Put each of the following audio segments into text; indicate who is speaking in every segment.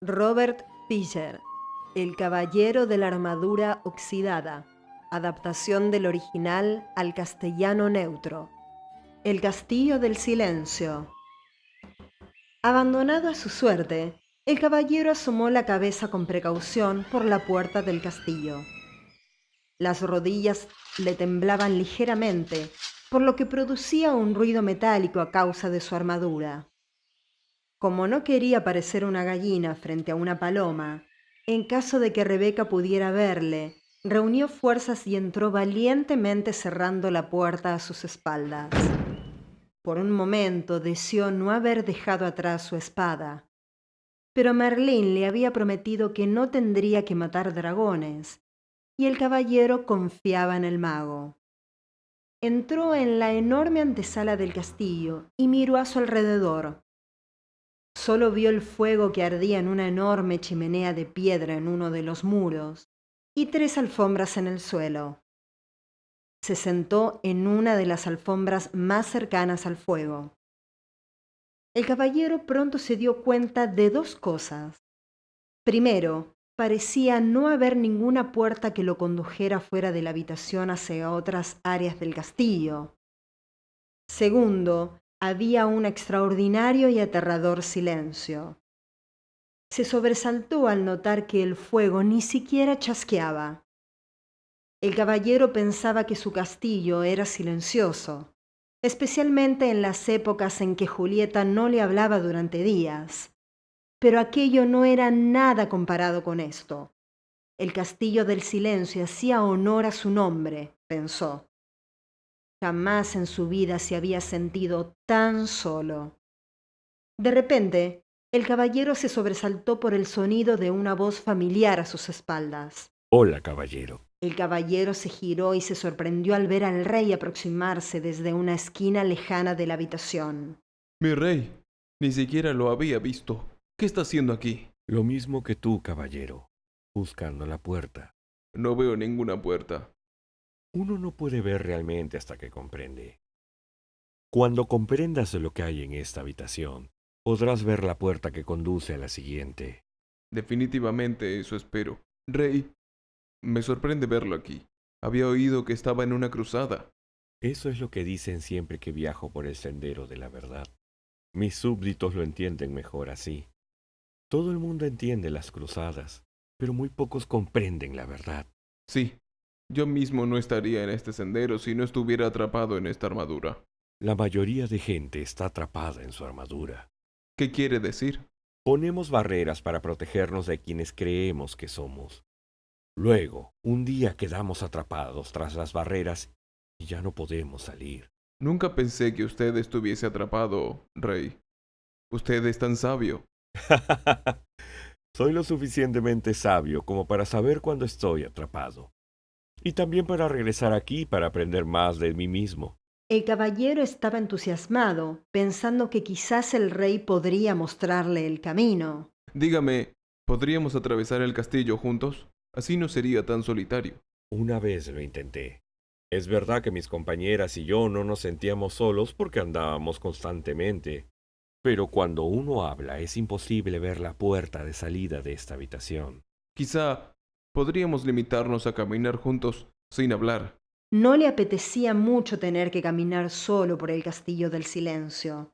Speaker 1: Robert Fisher, El caballero de la armadura oxidada, adaptación del original al castellano neutro. El castillo del silencio. Abandonado a su suerte, el caballero asomó la cabeza con precaución por la puerta del castillo. Las rodillas le temblaban ligeramente, por lo que producía un ruido metálico a causa de su armadura. Como no quería parecer una gallina frente a una paloma, en caso de que Rebeca pudiera verle, reunió fuerzas y entró valientemente cerrando la puerta a sus espaldas. Por un momento deseó no haber dejado atrás su espada, pero Merlín le había prometido que no tendría que matar dragones, y el caballero confiaba en el mago. Entró en la enorme antesala del castillo y miró a su alrededor. Solo vio el fuego que ardía en una enorme chimenea de piedra en uno de los muros y 3 alfombras en el suelo. Se sentó en una de las alfombras más cercanas al fuego. El caballero pronto se dio cuenta de 2 cosas. Primero, parecía no haber ninguna puerta que lo condujera fuera de la habitación hacia otras áreas del castillo. Segundo, había un extraordinario y aterrador silencio. Se sobresaltó al notar que el fuego ni siquiera chasqueaba. El caballero pensaba que su castillo era silencioso, especialmente en las épocas en que Julieta no le hablaba durante días. Pero aquello no era nada comparado con esto. El castillo del silencio hacía honor a su nombre, pensó. Jamás en su vida se había sentido tan solo. De repente, el caballero se sobresaltó por el sonido de una voz familiar a sus espaldas.
Speaker 2: Hola, caballero.
Speaker 1: El caballero se giró y se sorprendió al ver al rey aproximarse desde una esquina lejana de la habitación.
Speaker 3: Mi rey, ni siquiera lo había visto. ¿Qué está haciendo aquí?
Speaker 2: Lo mismo que tú, caballero, buscando la puerta.
Speaker 3: No veo ninguna puerta.
Speaker 2: Uno no puede ver realmente hasta que comprende. Cuando comprendas lo que hay en esta habitación, podrás ver la puerta que conduce a la siguiente.
Speaker 3: Definitivamente eso espero. Rey, me sorprende verlo aquí. Había oído que estaba en una cruzada.
Speaker 2: Eso es lo que dicen siempre que viajo por el sendero de la verdad. Mis súbditos lo entienden mejor así. Todo el mundo entiende las cruzadas, pero muy pocos comprenden la verdad.
Speaker 3: Sí, yo mismo no estaría en este sendero si no estuviera atrapado en esta armadura.
Speaker 2: La mayoría de gente está atrapada en su armadura.
Speaker 3: ¿Qué quiere decir?
Speaker 2: Ponemos barreras para protegernos de quienes creemos que somos. Luego, un día quedamos atrapados tras las barreras y ya no podemos salir.
Speaker 3: Nunca pensé que usted estuviese atrapado, rey. Usted es tan sabio.
Speaker 2: Soy lo suficientemente sabio como para saber cuándo estoy atrapado. Y también para regresar aquí para aprender más de mí mismo.
Speaker 1: El caballero estaba entusiasmado, pensando que quizás el rey podría mostrarle el camino.
Speaker 3: Dígame, ¿podríamos atravesar el castillo juntos? Así no sería tan solitario.
Speaker 2: Una vez lo intenté. Es verdad que mis compañeras y yo no nos sentíamos solos porque andábamos constantemente. Pero cuando uno habla es imposible ver la puerta de salida de esta habitación.
Speaker 3: Quizá podríamos limitarnos a caminar juntos sin hablar.
Speaker 1: No le apetecía mucho tener que caminar solo por el castillo del silencio.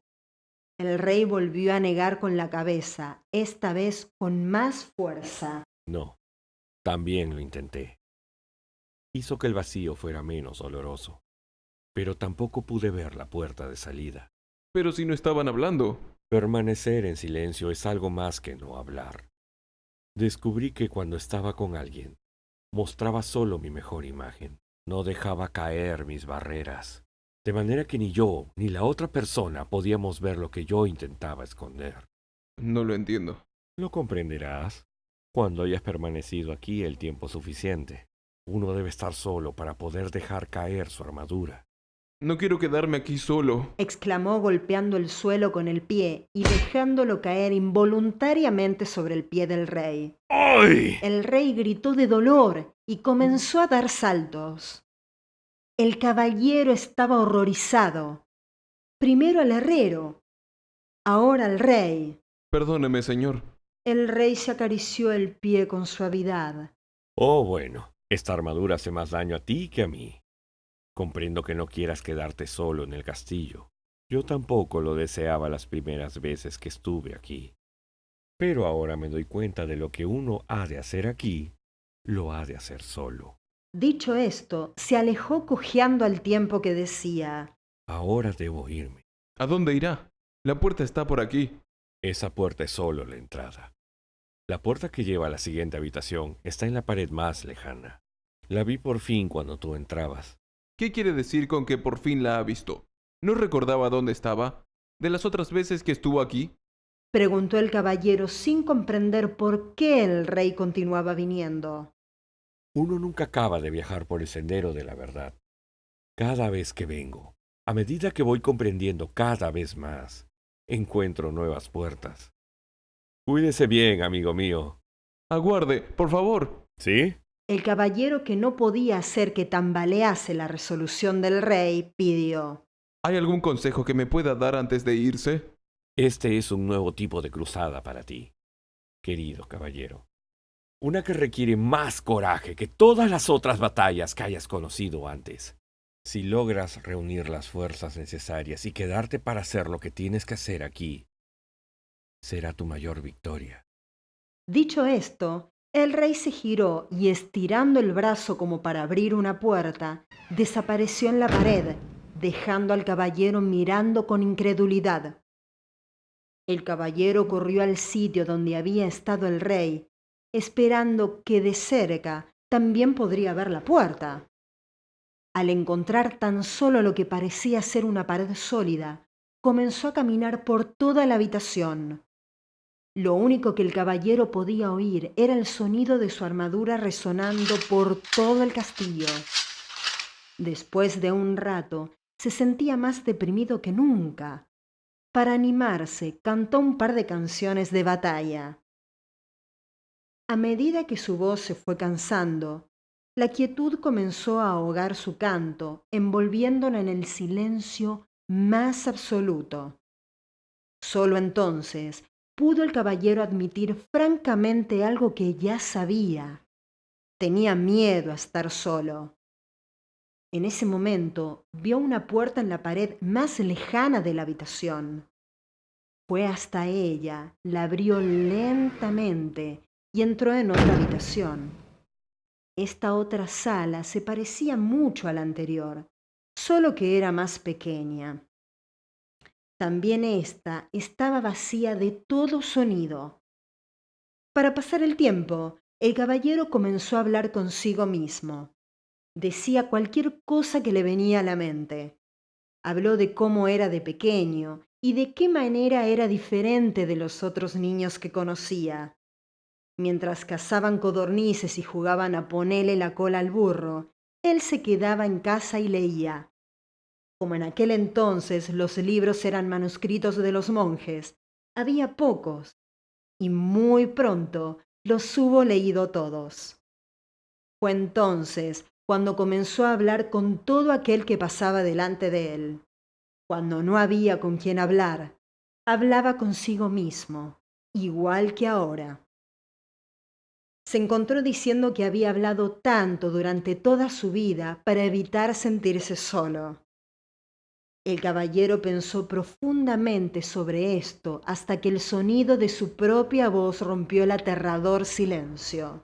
Speaker 1: El rey volvió a negar con la cabeza, esta vez con más fuerza.
Speaker 2: No, también lo intenté. Hizo que el vacío fuera menos doloroso, pero tampoco pude ver la puerta de salida.
Speaker 3: Pero si no estaban hablando.
Speaker 2: Permanecer en silencio es algo más que no hablar. Descubrí que cuando estaba con alguien, mostraba solo mi mejor imagen. No dejaba caer mis barreras, de manera que ni yo ni la otra persona podíamos ver lo que yo intentaba esconder.
Speaker 3: No lo entiendo.
Speaker 2: Lo comprenderás cuando hayas permanecido aquí el tiempo suficiente. Uno debe estar solo para poder dejar caer su armadura.
Speaker 3: No quiero quedarme aquí solo.
Speaker 1: Exclamó golpeando el suelo con el pie y dejándolo caer involuntariamente sobre el pie del rey.
Speaker 2: ¡Ay!
Speaker 1: El rey gritó de dolor y comenzó a dar saltos. El caballero estaba horrorizado. Primero al herrero, ahora al rey.
Speaker 3: Perdóneme, señor.
Speaker 1: El rey se acarició el pie con suavidad.
Speaker 2: Oh, bueno, esta armadura hace más daño a ti que a mí. Comprendo que no quieras quedarte solo en el castillo. Yo tampoco lo deseaba las primeras veces que estuve aquí. Pero ahora me doy cuenta de lo que uno ha de hacer aquí, lo ha de hacer solo.
Speaker 1: Dicho esto, se alejó cojeando al tiempo que decía:
Speaker 2: Ahora debo irme.
Speaker 3: ¿A dónde irá? La puerta está por aquí.
Speaker 2: Esa puerta es solo la entrada. La puerta que lleva a la siguiente habitación está en la pared más lejana. La vi por fin cuando tú entrabas.
Speaker 3: ¿Qué quiere decir con que por fin la ha visto? ¿No recordaba dónde estaba? ¿De las otras veces que estuvo aquí?
Speaker 1: preguntó el caballero sin comprender por qué el rey continuaba viniendo.
Speaker 2: Uno nunca acaba de viajar por el sendero de la verdad. Cada vez que vengo, a medida que voy comprendiendo cada vez más, encuentro nuevas puertas. Cuídese bien, amigo mío.
Speaker 3: Aguarde, por favor.
Speaker 2: ¿Sí?
Speaker 1: El caballero, que no podía hacer que tambalease la resolución del rey, pidió:
Speaker 3: ¿Hay algún consejo que me pueda dar antes de irse?
Speaker 2: Este es un nuevo tipo de cruzada para ti, querido caballero. Una que requiere más coraje que todas las otras batallas que hayas conocido antes. Si logras reunir las fuerzas necesarias y quedarte para hacer lo que tienes que hacer aquí, será tu mayor victoria.
Speaker 1: Dicho esto, el rey se giró y, estirando el brazo como para abrir una puerta, desapareció en la pared, dejando al caballero mirando con incredulidad. El caballero corrió al sitio donde había estado el rey, esperando que de cerca también podría ver la puerta. Al encontrar tan solo lo que parecía ser una pared sólida, comenzó a caminar por toda la habitación. Lo único que el caballero podía oír era el sonido de su armadura resonando por todo el castillo. Después de un rato, se sentía más deprimido que nunca. Para animarse, cantó un par de canciones de batalla. A medida que su voz se fue cansando, la quietud comenzó a ahogar su canto, envolviéndola en el silencio más absoluto. Solo entonces pudo el caballero admitir francamente algo que ya sabía. Tenía miedo a estar solo. En ese momento vio una puerta en la pared más lejana de la habitación. Fue hasta ella, la abrió lentamente y entró en otra habitación. Esta otra sala se parecía mucho a la anterior, solo que era más pequeña. También ésta estaba vacía de todo sonido. Para pasar el tiempo, el caballero comenzó a hablar consigo mismo. Decía cualquier cosa que le venía a la mente. Habló de cómo era de pequeño y de qué manera era diferente de los otros niños que conocía. Mientras cazaban codornices y jugaban a ponerle la cola al burro, él se quedaba en casa y leía. Como en aquel entonces los libros eran manuscritos de los monjes, había pocos, y muy pronto los hubo leído todos. Fue entonces cuando comenzó a hablar con todo aquel que pasaba delante de él. Cuando no había con quien hablar, hablaba consigo mismo, igual que ahora. Se encontró diciendo que había hablado tanto durante toda su vida para evitar sentirse solo. El caballero pensó profundamente sobre esto hasta que el sonido de su propia voz rompió el aterrador silencio.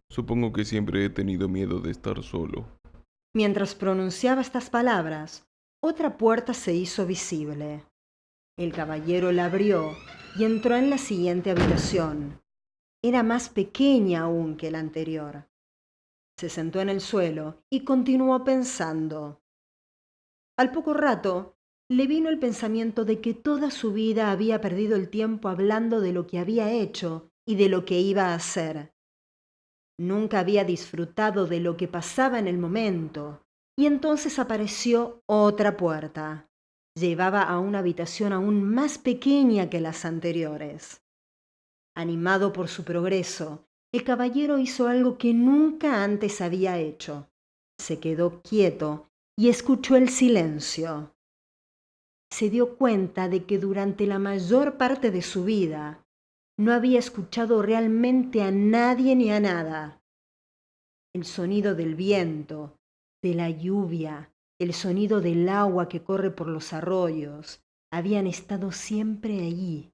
Speaker 3: Supongo que siempre he tenido miedo de estar solo.
Speaker 1: Mientras pronunciaba estas palabras, otra puerta se hizo visible. El caballero la abrió y entró en la siguiente habitación. Era más pequeña aún que la anterior. Se sentó en el suelo y continuó pensando. Al poco rato, le vino el pensamiento de que toda su vida había perdido el tiempo hablando de lo que había hecho y de lo que iba a hacer. Nunca había disfrutado de lo que pasaba en el momento, y entonces apareció otra puerta. Llevaba a una habitación aún más pequeña que las anteriores. Animado por su progreso, el caballero hizo algo que nunca antes había hecho. Se quedó quieto y escuchó el silencio. Se dio cuenta de que durante la mayor parte de su vida no había escuchado realmente a nadie ni a nada. El sonido del viento, de la lluvia, el sonido del agua que corre por los arroyos, habían estado siempre allí,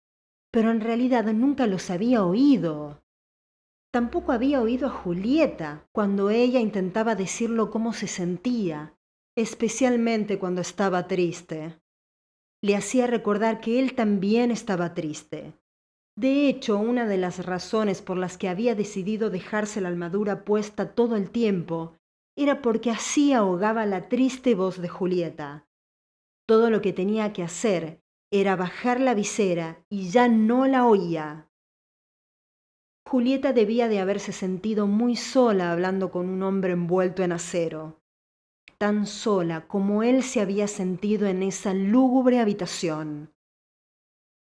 Speaker 1: pero en realidad nunca los había oído. Tampoco había oído a Julieta cuando ella intentaba decirlo cómo se sentía, especialmente cuando estaba triste. Le hacía recordar que él también estaba triste. De hecho, una de las razones por las que había decidido dejarse la armadura puesta todo el tiempo era porque así ahogaba la triste voz de Julieta. Todo lo que tenía que hacer era bajar la visera y ya no la oía. Julieta debía de haberse sentido muy sola hablando con un hombre envuelto en acero, tan sola como él se había sentido en esa lúgubre habitación.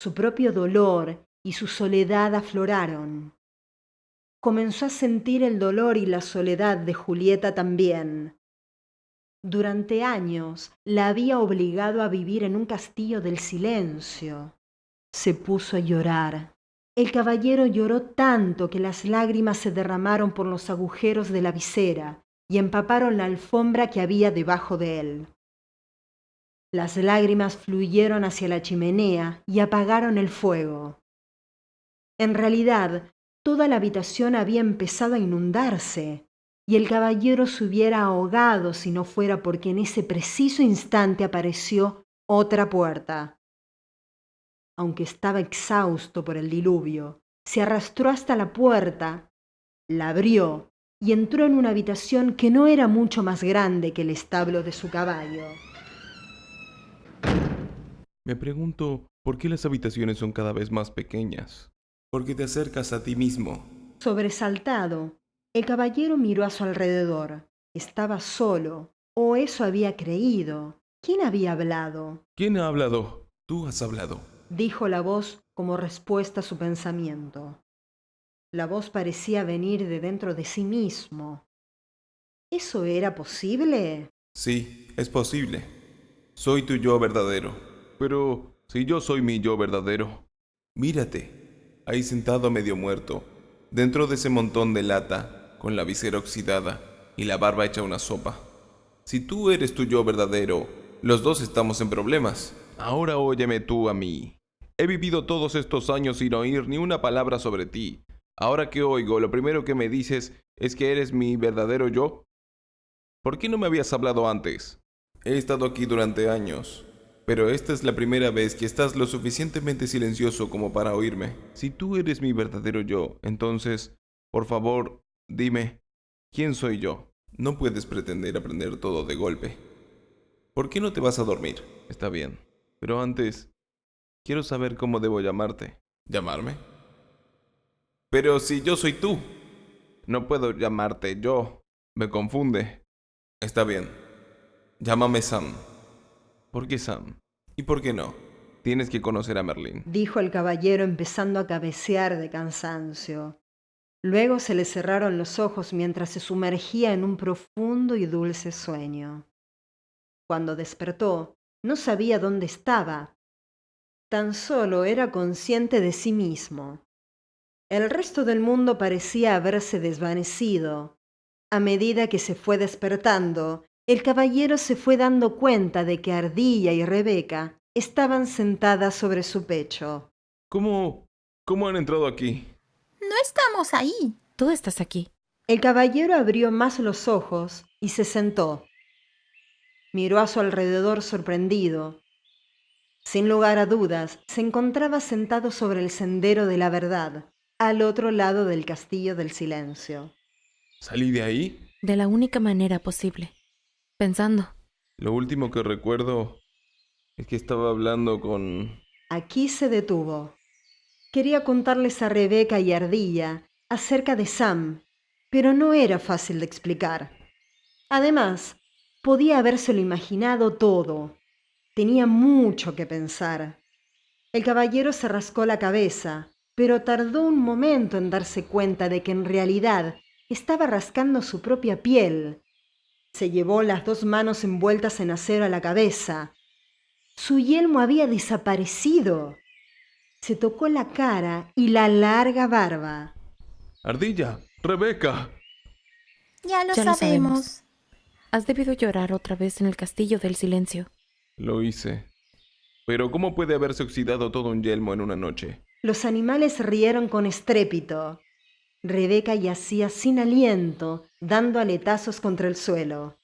Speaker 1: Su propio dolor y su soledad afloraron. Comenzó a sentir el dolor y la soledad de Julieta también. Durante años la había obligado a vivir en un castillo del silencio. Se puso a llorar. El caballero lloró tanto que las lágrimas se derramaron por los agujeros de la visera y empaparon la alfombra que había debajo de él. Las lágrimas fluyeron hacia la chimenea y apagaron el fuego. En realidad, toda la habitación había empezado a inundarse, y el caballero se hubiera ahogado si no fuera porque en ese preciso instante apareció otra puerta. Aunque estaba exhausto por el diluvio, se arrastró hasta la puerta, la abrió y entró en una habitación que no era mucho más grande que el establo de su caballo.
Speaker 3: Me pregunto por qué las habitaciones son cada vez más pequeñas. Porque te acercas a ti mismo.
Speaker 1: Sobresaltado, el caballero miró a su alrededor. Estaba solo, o eso había creído. ¿Quién había hablado?
Speaker 3: ¿Quién ha hablado? Tú has hablado.
Speaker 1: Dijo la voz como respuesta a su pensamiento. La voz parecía venir de dentro de sí mismo. ¿Eso era posible?
Speaker 3: Sí, es posible. Soy tu yo verdadero. Pero si yo soy mi yo verdadero, mírate, ahí sentado medio muerto, dentro de ese montón de lata, con la visera oxidada y la barba hecha una sopa. Si tú eres tu yo verdadero, los dos estamos en problemas. Ahora óyeme tú a mí. He vivido todos estos años sin oír ni una palabra sobre ti. Ahora que oigo, lo primero que me dices es que eres mi verdadero yo. ¿Por qué no me habías hablado antes? He estado aquí durante años, pero esta es la primera vez que estás lo suficientemente silencioso como para oírme. Si tú eres mi verdadero yo, entonces, por favor, dime, ¿quién soy yo? No puedes pretender aprender todo de golpe. ¿Por qué no te vas a dormir? Está bien, pero antes, quiero saber cómo debo llamarte. ¿Llamarme? Pero si yo soy tú, no puedo llamarte yo. Me confunde. Está bien. Llámame Sam. ¿Por qué Sam? ¿Y por qué no? Tienes que conocer a Merlín.
Speaker 1: Dijo el caballero empezando a cabecear de cansancio. Luego se le cerraron los ojos mientras se sumergía en un profundo y dulce sueño. Cuando despertó, no sabía dónde estaba. Tan solo era consciente de sí mismo. El resto del mundo parecía haberse desvanecido. A medida que se fue despertando, el caballero se fue dando cuenta de que Ardilla y Rebeca estaban sentadas sobre su pecho.
Speaker 3: ¿Cómo han entrado aquí?
Speaker 4: No estamos ahí.
Speaker 5: Tú estás aquí.
Speaker 1: El caballero abrió más los ojos y se sentó. Miró a su alrededor sorprendido. Sin lugar a dudas, se encontraba sentado sobre el sendero de la verdad, al otro lado del castillo del silencio.
Speaker 3: ¿Salí de ahí?
Speaker 5: De la única manera posible. Pensando.
Speaker 3: Lo último que recuerdo es que estaba hablando con...
Speaker 1: Aquí se detuvo. Quería contarles a Rebeca y Ardilla acerca de Sam, pero no era fácil de explicar. Además, podía habérselo imaginado todo. Tenía mucho que pensar. El caballero se rascó la cabeza, pero tardó un momento en darse cuenta de que en realidad estaba rascando su propia piel. Se llevó las dos manos envueltas en acero a la cabeza. Su yelmo había desaparecido. Se tocó la cara y la larga barba.
Speaker 3: Ardilla, Rebeca.
Speaker 4: Ya lo
Speaker 5: Ya lo
Speaker 4: sabemos.
Speaker 5: Has debido llorar otra vez en el castillo del silencio.
Speaker 3: Lo hice. Pero ¿cómo puede haberse oxidado todo un yelmo en una noche?
Speaker 1: Los animales rieron con estrépito. Rebeca yacía sin aliento, dando aletazos contra el suelo.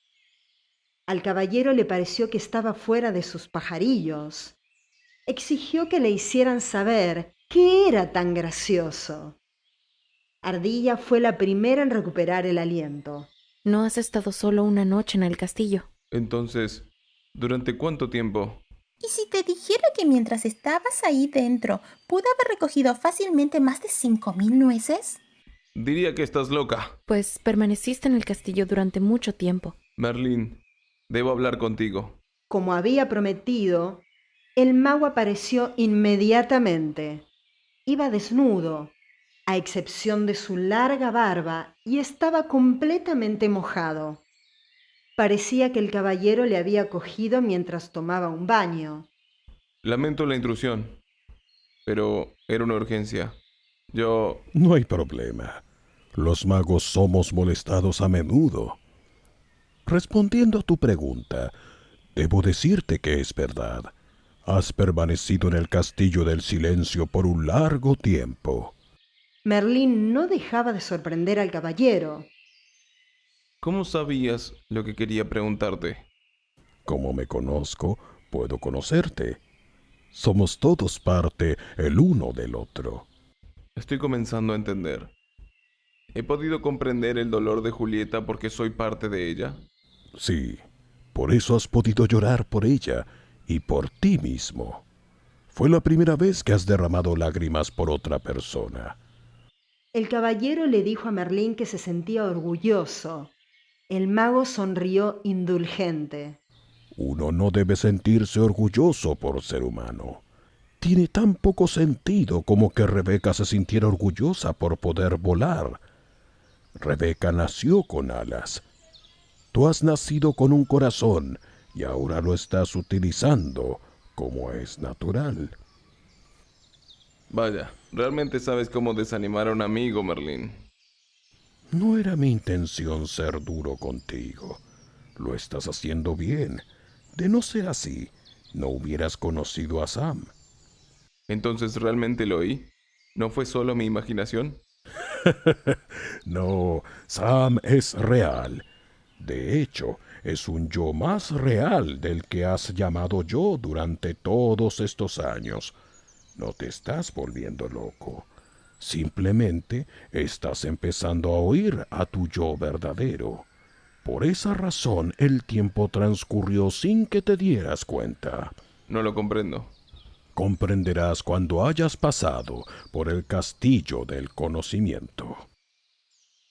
Speaker 1: Al caballero le pareció que estaba fuera de sus pajarillos. Exigió que le hicieran saber qué era tan gracioso. Ardilla fue la primera en recuperar el aliento.
Speaker 5: No has estado solo una noche en el castillo.
Speaker 3: Entonces, ¿durante cuánto tiempo?
Speaker 4: ¿Y si te dijera que mientras estabas ahí dentro, pude haber recogido fácilmente más de 5.000 nueces?
Speaker 3: Diría que estás loca.
Speaker 5: Pues permaneciste en el castillo durante mucho tiempo.
Speaker 3: Merlín, debo hablar contigo.
Speaker 1: Como había prometido, el mago apareció inmediatamente. Iba desnudo, a excepción de su larga barba, y estaba completamente mojado. Parecía que el caballero le había cogido mientras tomaba un baño.
Speaker 3: Lamento la intrusión, pero era una urgencia. Yo...
Speaker 6: No hay problema. Los magos somos molestados a menudo. Respondiendo a tu pregunta, debo decirte que es verdad. Has permanecido en el castillo del silencio por un largo tiempo.
Speaker 1: Merlín no dejaba de sorprender al caballero.
Speaker 3: ¿Cómo sabías lo que quería preguntarte?
Speaker 6: Como me conozco, puedo conocerte. Somos todos parte el uno del otro.
Speaker 3: Estoy comenzando a entender. ¿He podido comprender el dolor de Julieta porque soy parte de ella?
Speaker 6: Sí, por eso has podido llorar por ella y por ti mismo. Fue la primera vez que has derramado lágrimas por otra persona.
Speaker 1: El caballero le dijo a Merlín que se sentía orgulloso. El mago sonrió indulgente.
Speaker 6: Uno no debe sentirse orgulloso por ser humano. Tiene tan poco sentido como que Rebeca se sintiera orgullosa por poder volar. Rebeca nació con alas. Tú has nacido con un corazón y ahora lo estás utilizando como es natural.
Speaker 3: Vaya, realmente sabes cómo desanimar a un amigo, Merlín.
Speaker 6: No era mi intención ser duro contigo. Lo estás haciendo bien. De no ser así, no hubieras conocido a Sam.
Speaker 3: Entonces, ¿realmente lo oí? ¿No fue solo mi imaginación?
Speaker 6: No, Sam es real. De hecho, es un yo más real del que has llamado yo durante todos estos años. No te estás volviendo loco. Simplemente estás empezando a oír a tu yo verdadero. Por esa razón el tiempo transcurrió sin que te dieras cuenta.
Speaker 3: No lo comprendo.
Speaker 6: Comprenderás cuando hayas pasado por el castillo del conocimiento.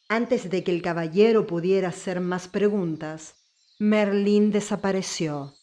Speaker 1: Antes de que el caballero pudiera hacer más preguntas, Merlín desapareció.